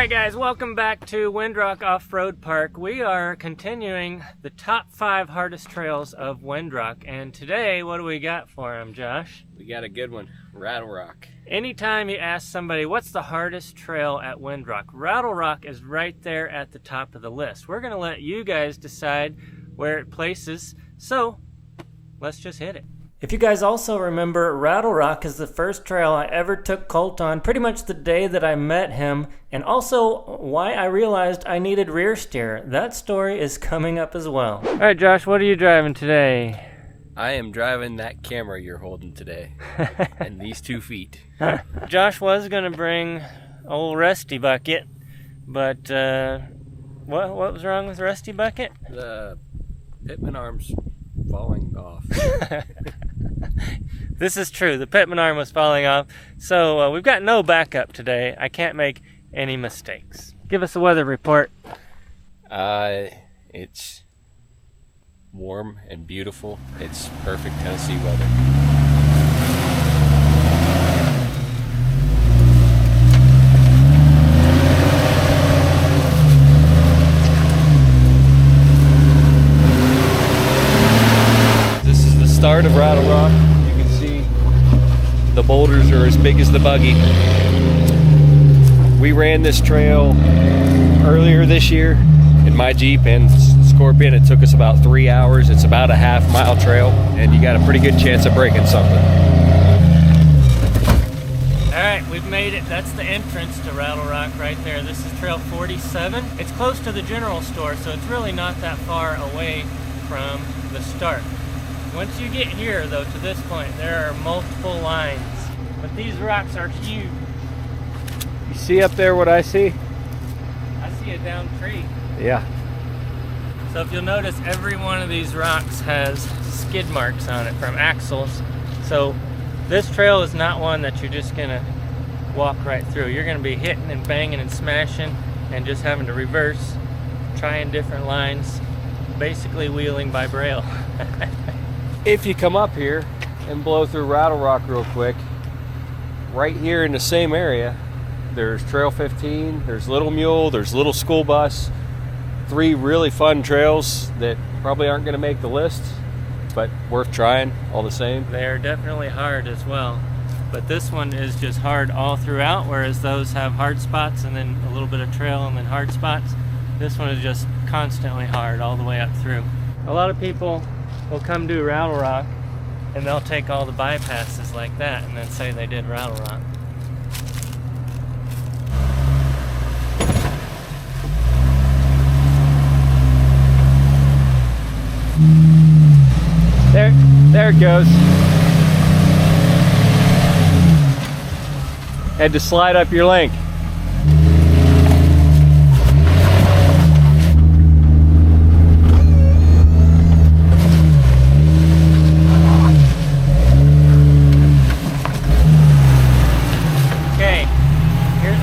Alright guys, welcome back to Windrock Offroad Park. We are continuing the top 5 hardest trails of Windrock, and today what do we got for them, Josh? We got a good one, Rattle Rock. Anytime you ask somebody what's the hardest trail at Windrock, Rattle Rock is right there at the top of the list. We're going to let you guys decide where it places, so let's just hit it. If you guys also remember, Rattle Rock is the first trail I ever took Colt on, pretty much the day that I met him, and also why I realized I needed rear steer. That story is coming up as well. All right, Josh, what are you driving today? I am driving that camera you're holding today, and these 2 feet. Josh was going to bring old Rusty Bucket, but what was wrong with Rusty Bucket? The pitman arm's falling off. This is true. The pitman arm was falling off. So we've got no backup today. I can't make any mistakes. Give us a weather report. It's warm and beautiful. It's perfect Tennessee weather. Start of Rattle Rock. You can see the boulders are as big as the buggy. We ran this trail earlier this year in my Jeep and Scorpion. It took us about 3 hours. It's about a half-mile trail, and you got a pretty good chance of breaking something. All right, we've made it. That's the entrance to Rattle Rock right there. This is Trail 47. It's close to the general store, so it's really not that far away from the start. Once you get here, though, to this point, there are multiple lines, but these rocks are huge. You see up there what I see? I see a downed tree. Yeah. So if you'll notice, every one of these rocks has skid marks on it from axles. So this trail is not one that you're just gonna walk right through. You're gonna be hitting and banging and smashing and just having to reverse, trying different lines, basically wheeling by braille. If you come up here and blow through Rattle Rock real quick, right here in the same area, there's Trail 15, there's Little Mule, there's Little School Bus. 3 really fun trails that probably aren't going to make the list, but worth trying all the same. They're definitely hard as well, but this one is just hard all throughout, whereas those have hard spots and then a little bit of trail and then hard spots. This one is just constantly hard all the way up through. A lot of people will come do Rattle Rock and they'll take all the bypasses like that and then say they did Rattle Rock. There it goes. Had to slide up your link.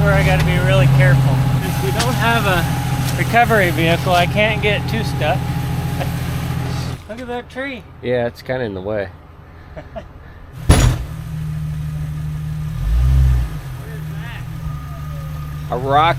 I got to be really careful. Since we don't have a recovery vehicle, I can't get too stuck. Look at that tree. Yeah, it's kind of in the way. What is that? A rock.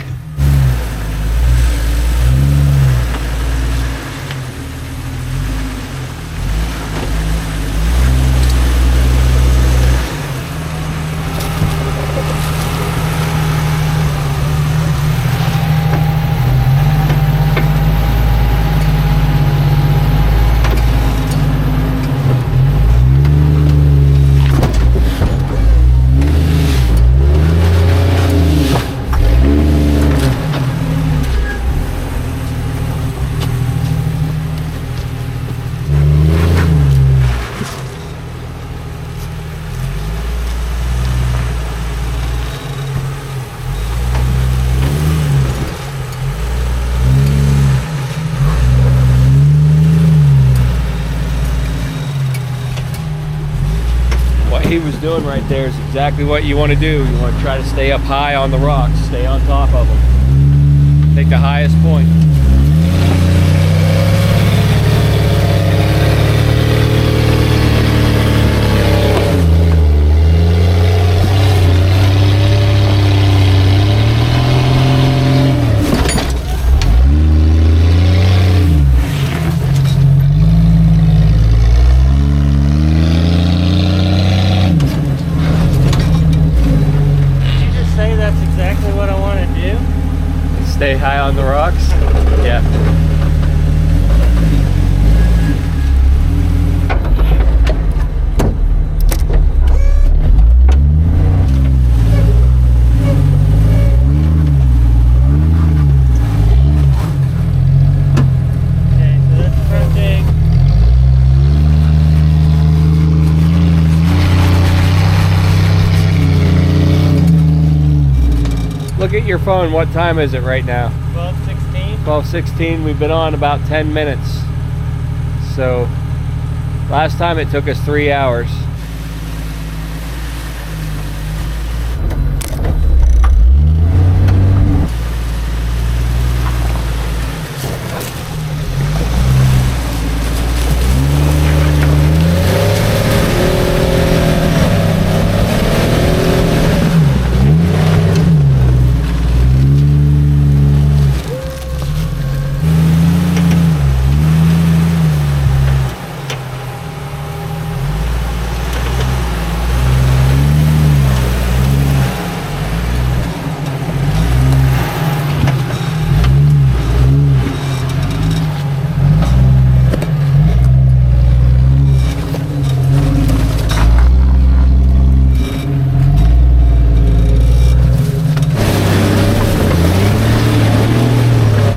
He was doing right there is exactly what you want to do. You want to try to stay up high on the rocks, stay on top of them. Take the highest point. Stay high on the rocks? Yeah. Look at your phone. What time is it right now? 12:16. 12:16. We've been on about 10 minutes. So last time it took us 3 hours.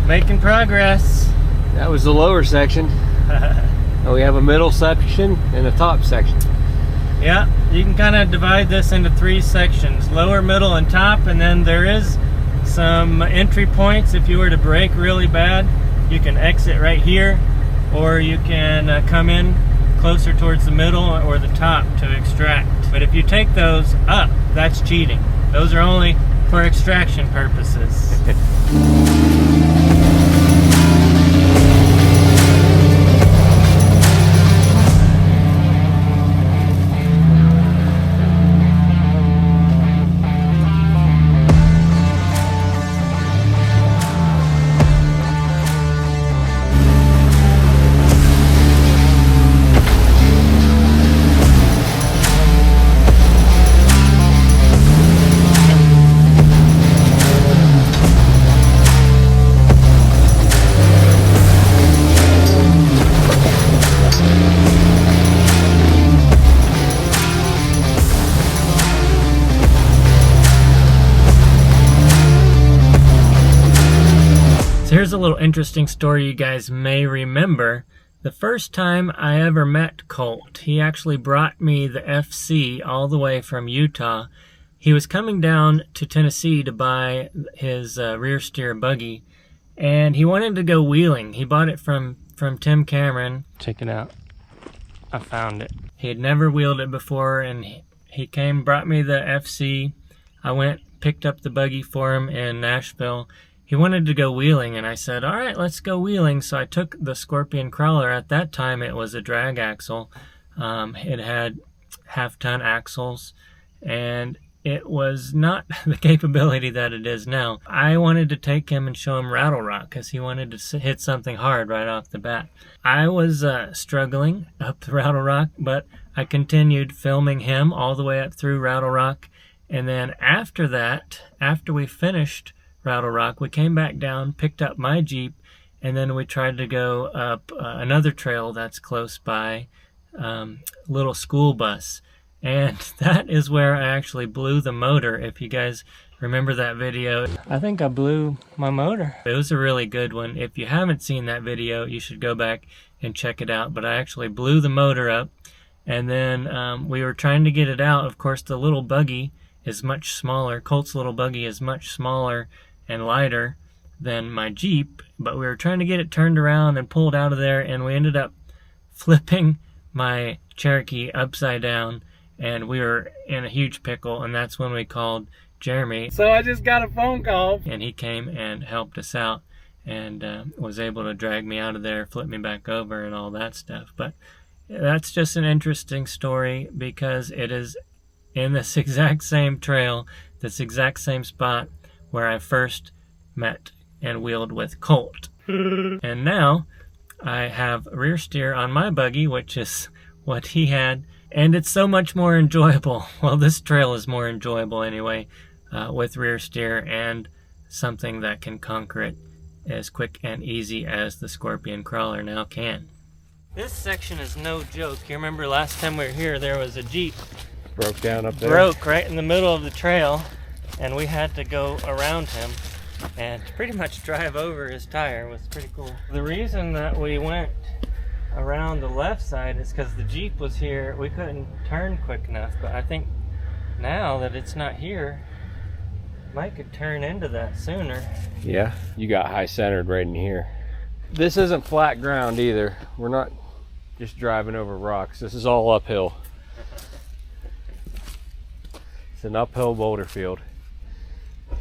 Making progress. That was the lower section. And we have a middle section and a top section. Yeah, you can kind of divide this into 3 sections, lower, middle, and top, and then there is some entry points. If you were to brake really bad, you can exit right here, or you can come in closer towards the middle or the top to extract. But if you take those up, that's cheating. Those are only for extraction purposes. So here's a little interesting story you guys may remember. The first time I ever met Colt, he actually brought me the FC all the way from Utah. He was coming down to Tennessee to buy his rear steer buggy, and he wanted to go wheeling. He bought it from Tim Cameron. Check it out. I found it. He had never wheeled it before, and he came, brought me the FC. I went, picked up the buggy for him in Nashville. He wanted to go wheeling, and I said, all right, let's go wheeling. So I took the Scorpion Crawler. At that time, it was a drag axle. It had half-ton axles, and it was not the capability that it is now. I wanted to take him and show him Rattle Rock because he wanted to hit something hard right off the bat. I was struggling up the Rattle Rock, but I continued filming him all the way up through Rattle Rock. And then after that, after we finished Rattle Rock, we came back down, picked up my Jeep, and then we tried to go up another trail that's close by, little school bus. And that is where I actually blew the motor. If you guys remember that video, I think I blew my motor. It was a really good one. If you haven't seen that video, you should go back and check it out. But I actually blew the motor up, and then we were trying to get it out. Of course, the little buggy is much smaller. Colt's little buggy is much smaller and lighter than my Jeep, but we were trying to get it turned around and pulled out of there, and we ended up flipping my Cherokee upside down, and we were in a huge pickle, and that's when we called Jeremy. So I just got a phone call, and he came and helped us out and was able to drag me out of there, flip me back over, and all that stuff. But that's just an interesting story because it is in this exact same trail, this exact same spot where I first met and wheeled with Colt. And now I have rear steer on my buggy, which is what he had, and it's so much more enjoyable. Well, this trail is more enjoyable anyway, with rear steer, and something that can conquer it as quick and easy as the Scorpion crawler now can. This section is no joke. You remember last time we were here, there was a Jeep. Broke down up there. Broke right in the middle of the trail, and we had to go around him and pretty much drive over his tire. It was pretty cool. The reason that we went around the left side is because the Jeep was here. We couldn't turn quick enough, but I think now that it's not here, Mike could turn into that sooner. Yeah, you got high centered right in here. This isn't flat ground either. We're not just driving over rocks. This is all uphill. It's an uphill boulder field.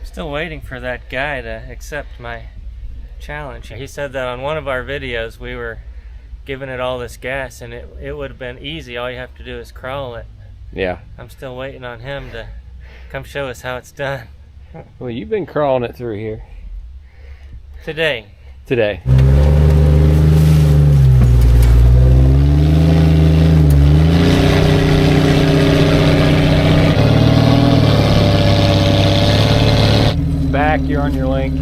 Still waiting for that guy to accept my challenge. He said that on one of our videos we were giving it all this gas and it would have been easy. All you have to do is crawl it. Yeah. I'm still waiting on him to come show us how it's done. Well, you've been crawling it through here. Today. Back, you're on your link.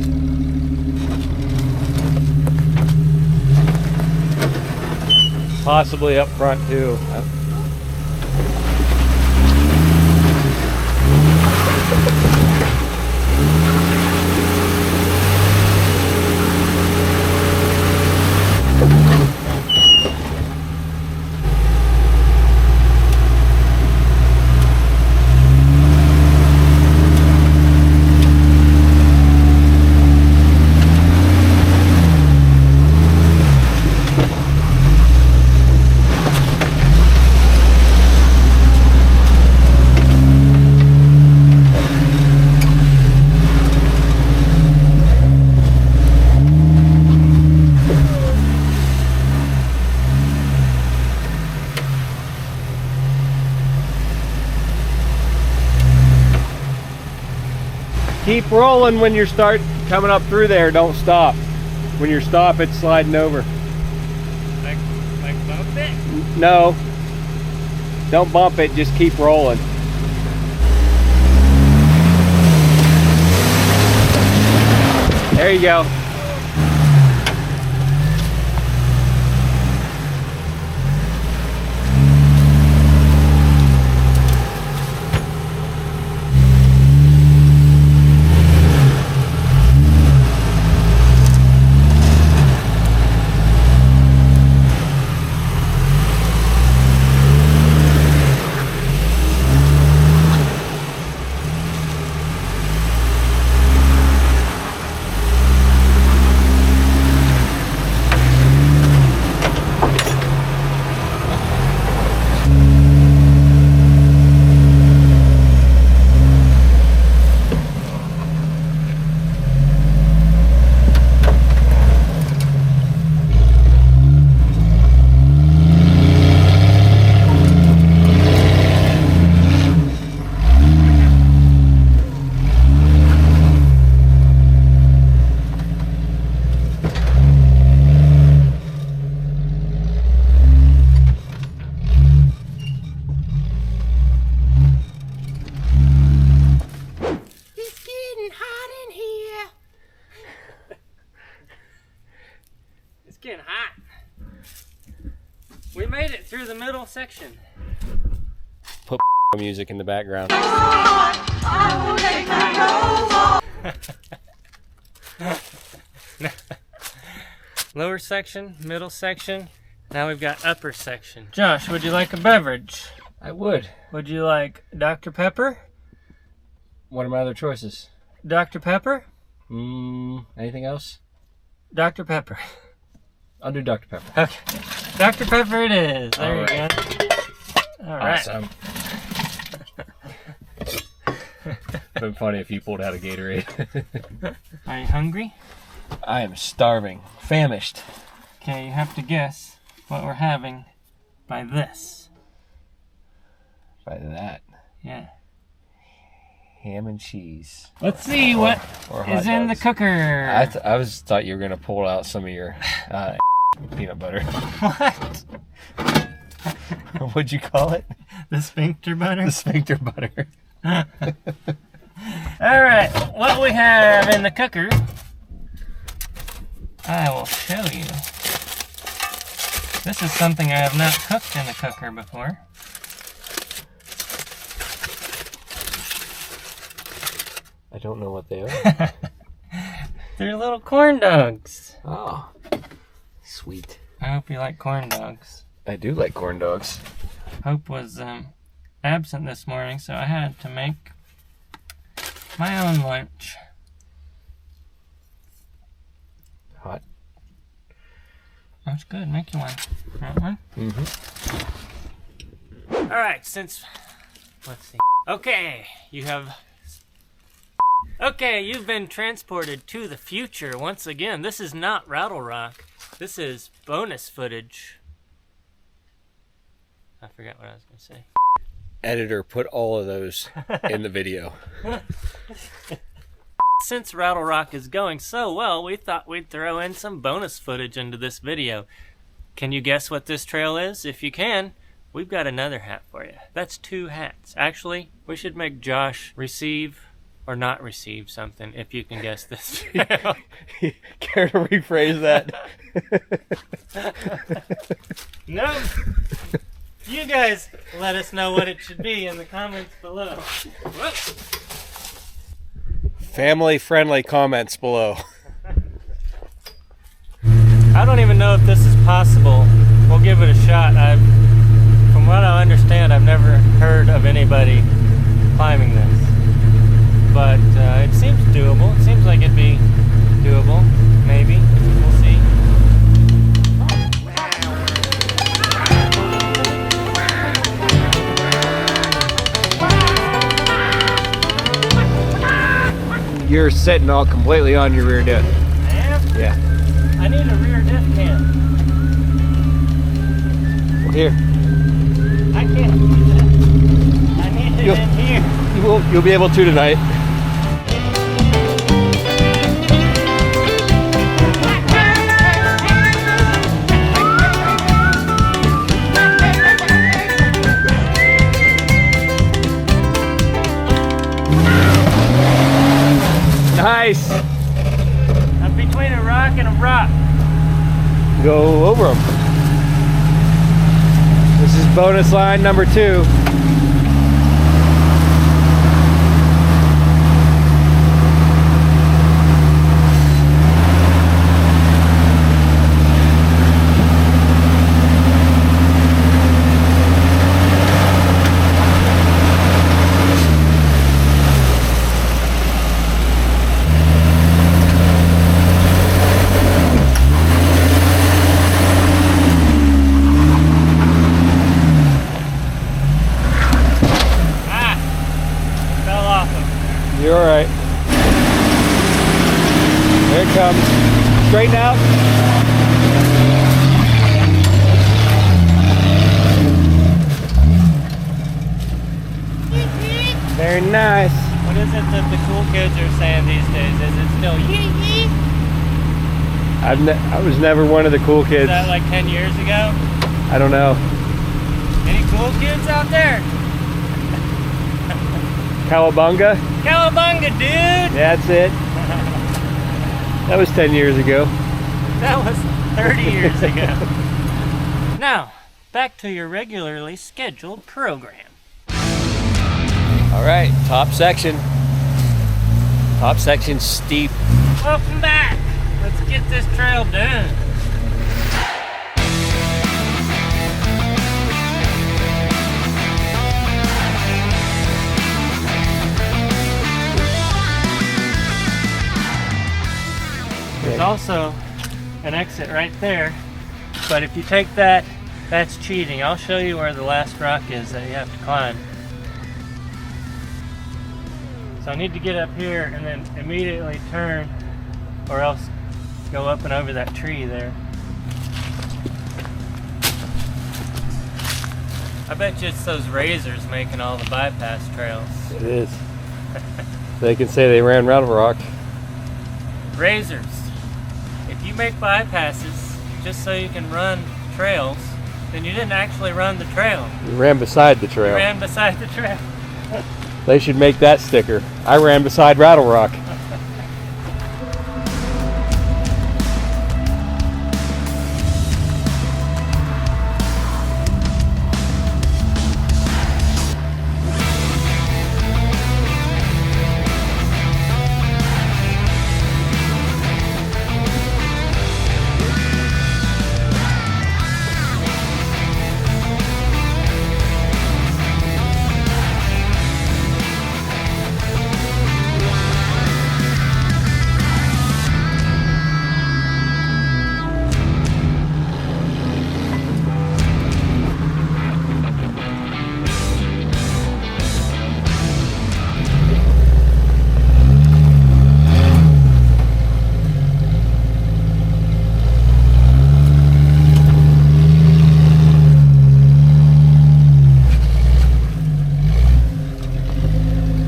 Possibly up front too. Keep rolling when you start coming up through there. Don't stop. When you stop, it's sliding over. Like bump it? No. Don't bump it. Just keep rolling. There you go. Getting hot. We made it through the middle section. Put music in the background. Lower section, middle section. Now we've got upper section. Josh, would you like a beverage? I would. Would you like Dr. Pepper? What are my other choices? Dr. Pepper? Anything else? Dr. Pepper. I'll do Dr. Pepper. Okay. Dr. Pepper it is. There you go. All right. Awesome. Been funny if you pulled out a Gatorade. Are you hungry? I am starving. Famished. Okay, you have to guess what we're having by this. By that. Yeah. Ham and cheese. Let's see what or is in the cooker. I thought you were gonna pull out some of your peanut butter. What? What'd you call it? The sphincter butter? The sphincter butter. Alright, what we have in the cooker, I will show you. This is something I have not cooked in the cooker before. I don't know what they are. They're little corn dogs. Oh, sweet. I hope you like corn dogs. I do like corn dogs. Hope was absent this morning, so I had to make my own lunch. Hot. That's good. Make you one. Want one? Mm-hmm. All right. Let's see. Okay, you've been transported to the future once again. This is not Rattle Rock. This is bonus footage. I forgot what I was going to say. Editor, put all of those in the video. Since Rattle Rock is going so well, we thought we'd throw in some bonus footage into this video. Can you guess what this trail is? If you can, we've got another hat for you. That's 2 hats. Actually, we should make Josh receive or not receive something if you can guess this trail. Care to rephrase that? No. You guys let us know what it should be in the comments below. Whoops. Family-friendly comments below. I don't even know if this is possible. We'll give it a shot. From what I understand, I've never heard of anybody climbing this. But it seems doable. It seems like it'd be doable. Maybe. We'll see. You're sitting all completely on your rear diff. I am? Yeah. I need a rear diff cam. Well, here. I can't do that. I need it in here. You'll be able to tonight. Nice. I'm between a rock and a rock. Go over them. This is bonus line number 2. You're all right. There it comes. Straighten out. Very nice. What is it that the cool kids are saying these days? Is it still yee yee? I was never one of the cool kids. Is that like 10 years ago? I don't know. Any cool kids out there? Cowabunga? Cowabunga, dude! That's it. That was 10 years ago. That was 30 years ago. Now, back to your regularly scheduled program. All right, top section. Top section steep. Welcome back. Let's get this trail done. There's also an exit right there, but if you take that, that's cheating. I'll show you where the last rock is that you have to climb. So I need to get up here and then immediately turn, or else go up and over that tree there. I bet you it's those razors making all the bypass trails. It is. They can say they ran Rattle Rock. Razors. If you make bypasses just so you can run trails, then you didn't actually run the trail. You ran beside the trail. You ran beside the trail. They should make that sticker. I ran beside Rattle Rock.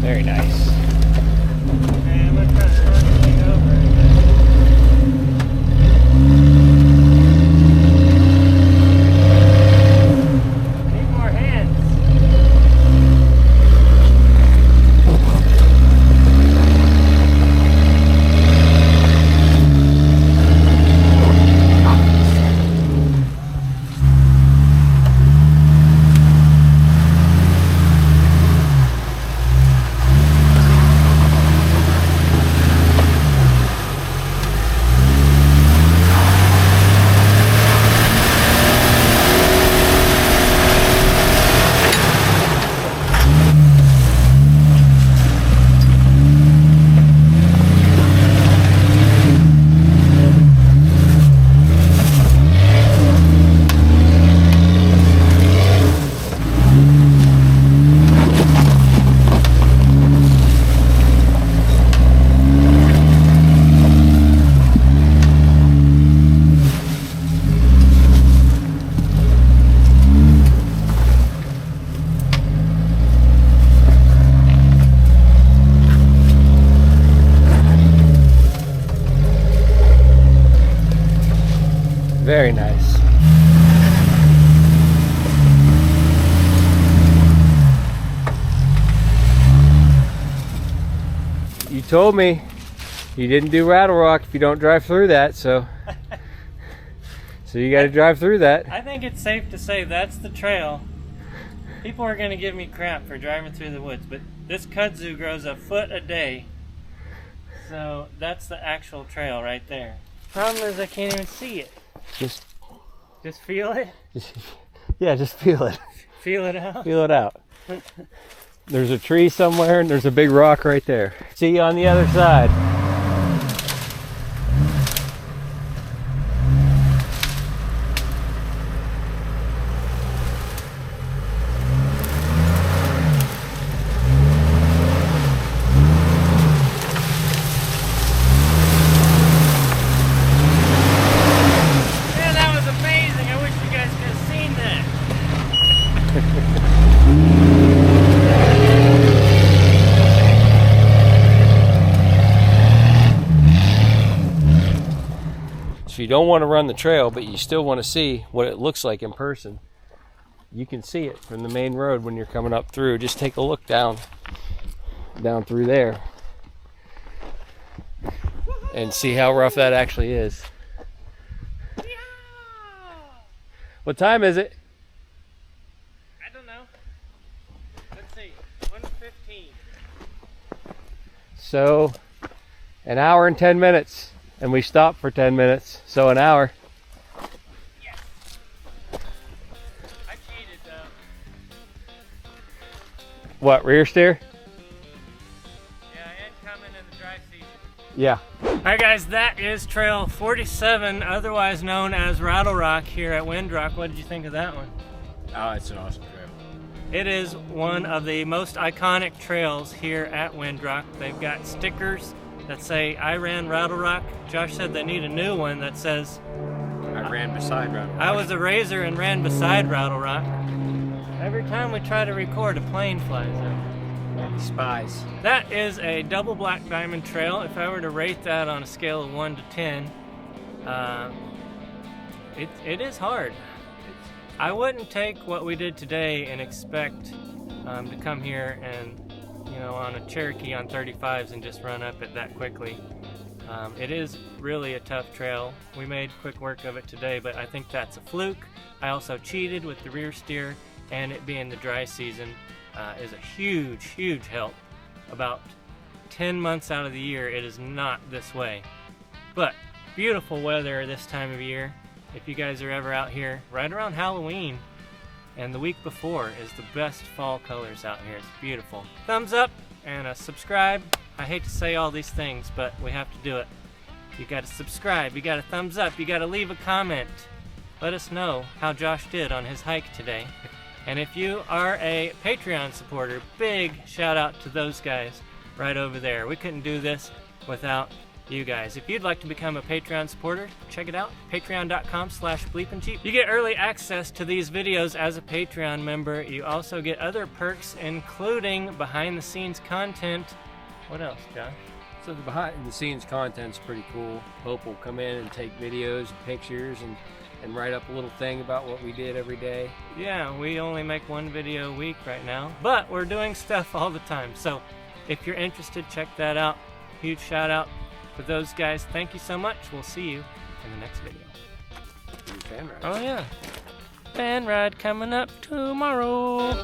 Very nice. And we're trying to run the thing over. Need more hands. Very nice. You told me you didn't do Rattle Rock if you don't drive through that, so you got to drive through that. I think it's safe to say that's the trail. People are going to give me crap for driving through the woods, but this kudzu grows a foot a day. So that's the actual trail right there. Problem is I can't even see it. Just feel it? Yeah, just feel it. Feel it out? Feel it out. There's a tree somewhere and there's a big rock right there. See you on the other side. If you don't want to run the trail, but you still want to see what it looks like in person, you can see it from the main road when you're coming up through. Just take a look down through there and see how rough that actually is. What time is it? I don't know. Let's see. 1:15. So, an hour and 10 minutes. And we stopped for 10 minutes, so an hour. Yes. I cheated though. What, rear steer? Yeah, I had coming in the dry season. Yeah. Alright guys, that is Trail 47, otherwise known as Rattle Rock here at Windrock. What did you think of that one? Oh, it's an awesome trail. It is one of the most iconic trails here at Windrock. They've got stickers that say, I ran Rattle Rock. Josh said they need a new one that says, I ran beside Rattle Rock. I was a razor and ran beside Rattle Rock. Every time we try to record, a plane flies over. Spies. That is a double black diamond trail. If I were to rate that on a scale of 1 to 10, it is hard. I wouldn't take what we did today and expect to come here and you know, on a Cherokee on 35s and just run up it that quickly. It is really a tough trail. We made quick work of it today, but I think that's a fluke. I also cheated with the rear steer, and it being the dry season is a huge help. About 10 months out of the year, it is not this way. But beautiful weather this time of year. If you guys are ever out here, right around Halloween and the week before is the best fall colors out here. It's beautiful. Thumbs up and subscribe. I hate to say all these things, but we have to do it. You gotta subscribe, you gotta thumbs up, you gotta leave a comment. Let us know how Josh did on his hike today. And if you are a Patreon supporter, big shout out to those guys right over there. We couldn't do this without you guys. If you'd like to become a Patreon supporter, check it out, patreon.com/BleepinJeep. You get early access to these videos as a Patreon member. You also get other perks, including behind the scenes content. What else, Josh? So the behind the scenes content's pretty cool. Hope will come in and take videos and pictures and write up a little thing about what we did every day. Yeah, we only make one video a week right now, but we're doing stuff all the time. So if you're interested, check that out. Huge shout out for those guys. Thank you so much. We'll see you in the next video. Fan rides. Oh yeah, fan ride coming up tomorrow.